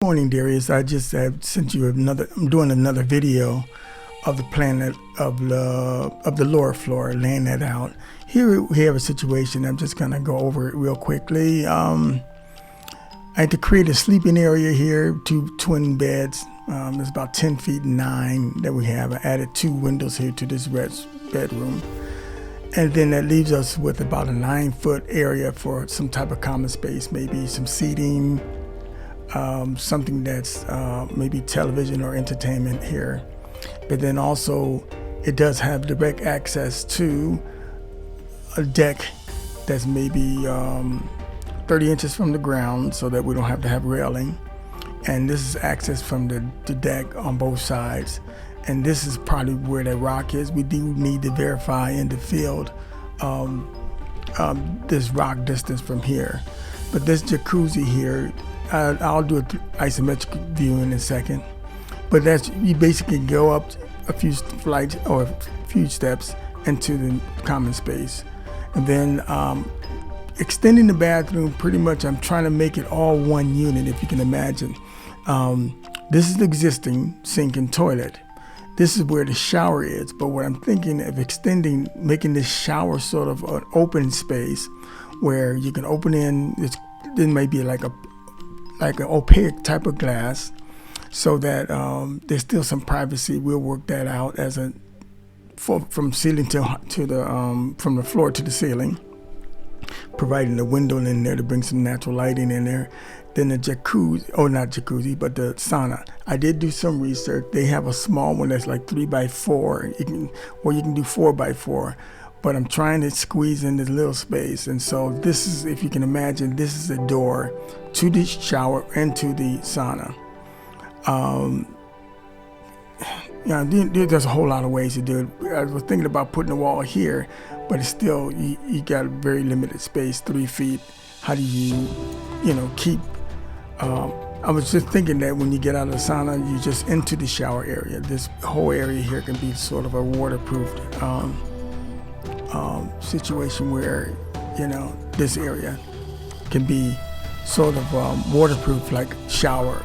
Morning, Darius. I just have sent you I'm doing another video of the plan of the lower floor, laying that out. Here we have a situation. I'm just gonna go over it real quickly. I had to create a sleeping area here, 2 twin beds. It's about 10 feet 9 that we have. I added 2 windows here to this bedroom. And then that leaves us with about a 9-foot area for some type of common space, maybe some seating, something that's maybe television or entertainment here. But then also it does have direct access to a deck that's maybe 30 inches from the ground, so that we don't have to have railing. And this is access from the deck on both sides. And this is probably where that rock is. We do need to verify in the field this rock distance from here. But this jacuzzi here, I'll do an isometric view in a second. But that's, you basically go up a few flights or a few steps into the common space. And then extending the bathroom, pretty much I'm trying to make it all one unit, if you can imagine. This is the existing sink and toilet. This is where the shower is, but what I'm thinking of extending, making this shower sort of an open space where you can open in, there may be like an opaque type of glass, so that there's still some privacy. We'll work that out as from ceiling to the from the floor to the ceiling, providing a window in there to bring some natural lighting in there. Then the jacuzzi, not jacuzzi, but the sauna. I did do some research. They have a small one that's like 3x4. You can do 4x4. But I'm trying to squeeze in this little space. And so this is, if you can imagine, this is a door to the shower and to the sauna. There's a whole lot of ways to do it. I was thinking about putting a wall here, but it's still, you got a very limited space, 3 feet. How do you keep, I was just thinking that when you get out of the sauna, you just into the shower area. This whole area here can be sort of a waterproof situation where, this area can be sort of waterproof, like shower,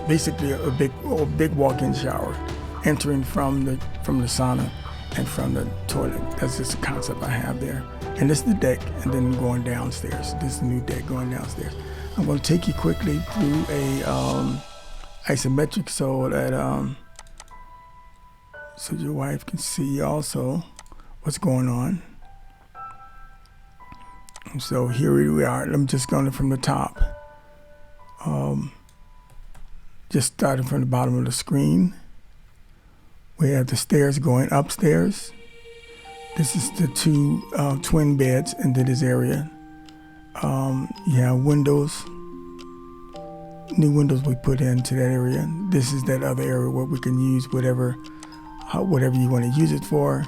basically a big walk-in shower, entering from the sauna and from the toilet. That's just a concept I have there. And this is the deck, and then going downstairs. This is the new deck going downstairs. I'm going to take you quickly through a isometric so that so your wife can see also what's going on. And so here we are. I'm just going from the top. Just starting from the bottom of the screen. We have the stairs going upstairs. This is the 2 twin beds into this area. You have windows, new windows we put into that area. This is that other area where we can use whatever you want to use it for.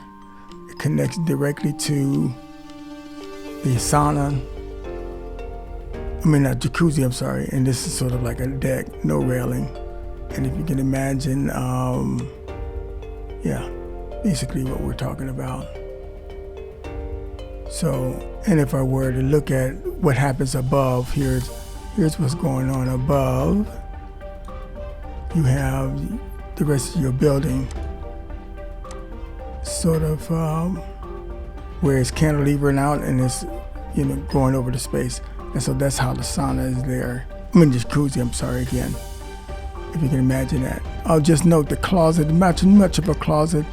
It connects directly to the sauna. Not jacuzzi, I'm sorry. And this is sort of like a deck, no railing. And if you can imagine, basically what we're talking about. So, and if I were to look at what happens above, here's what's going on above. You have the rest of your building sort of where it's cantilevering out and it's going over the space. And so that's how the sauna is there. Jacuzzi, I'm sorry again, if you can imagine that. I'll just note the closet, not too much of a closet,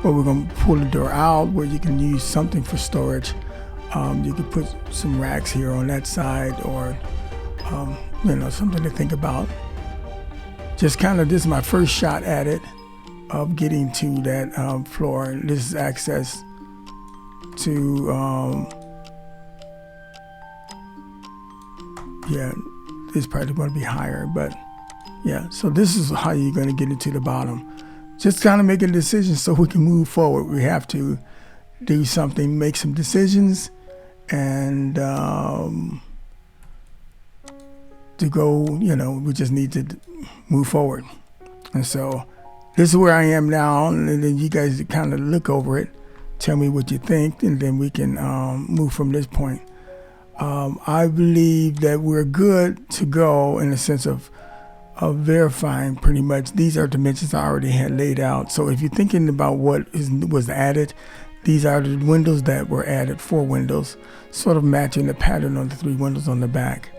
but we're going to pull the door out where you can use something for storage. You could put some racks here on that side, or something to think about. Just this is my first shot at it, of getting to that floor. This is access to, it's probably going to be higher, but so this is how you're going to get into the bottom. Just making a decision so we can move forward. We have to do something, make some decisions, and to go, we just need to move forward. And so this is where I am now, and then you guys look over it, tell me what you think, and then we can move from this point. I believe that we're good to go in the sense of verifying pretty much. These are dimensions I already had laid out. So if you're thinking about what was added, these are the windows that were added, 4 windows, sort of matching the pattern of the 3 windows on the back.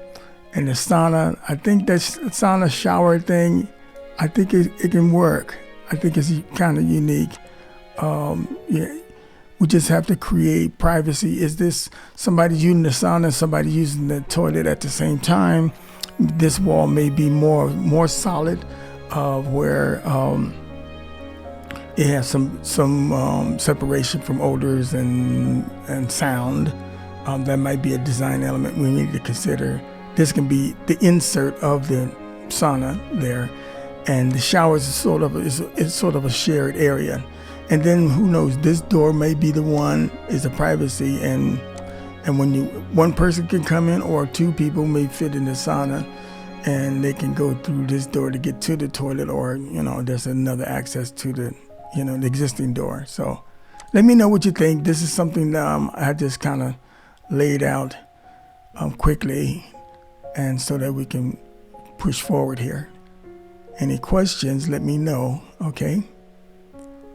And the sauna, I think that sauna shower thing, I think it can work. I think it's kind of unique. Yeah, we just have to create privacy. Is this somebody using the sauna and somebody using the toilet at the same time? This wall may be more solid, where it has some separation from odors and sound. That might be a design element we need to consider. This can be the insert of the sauna there, and the showers is sort of a shared area. And then who knows? This door may be the one is a privacy, and when one person can come in, or 2 people may fit in the sauna, and they can go through this door to get to the toilet, or there's another access to the the existing door. So let me know what you think. This is something that I just kind of laid out quickly, and so that we can push forward here. Any questions, let me know, okay?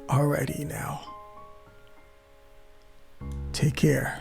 Alrighty now. Take care.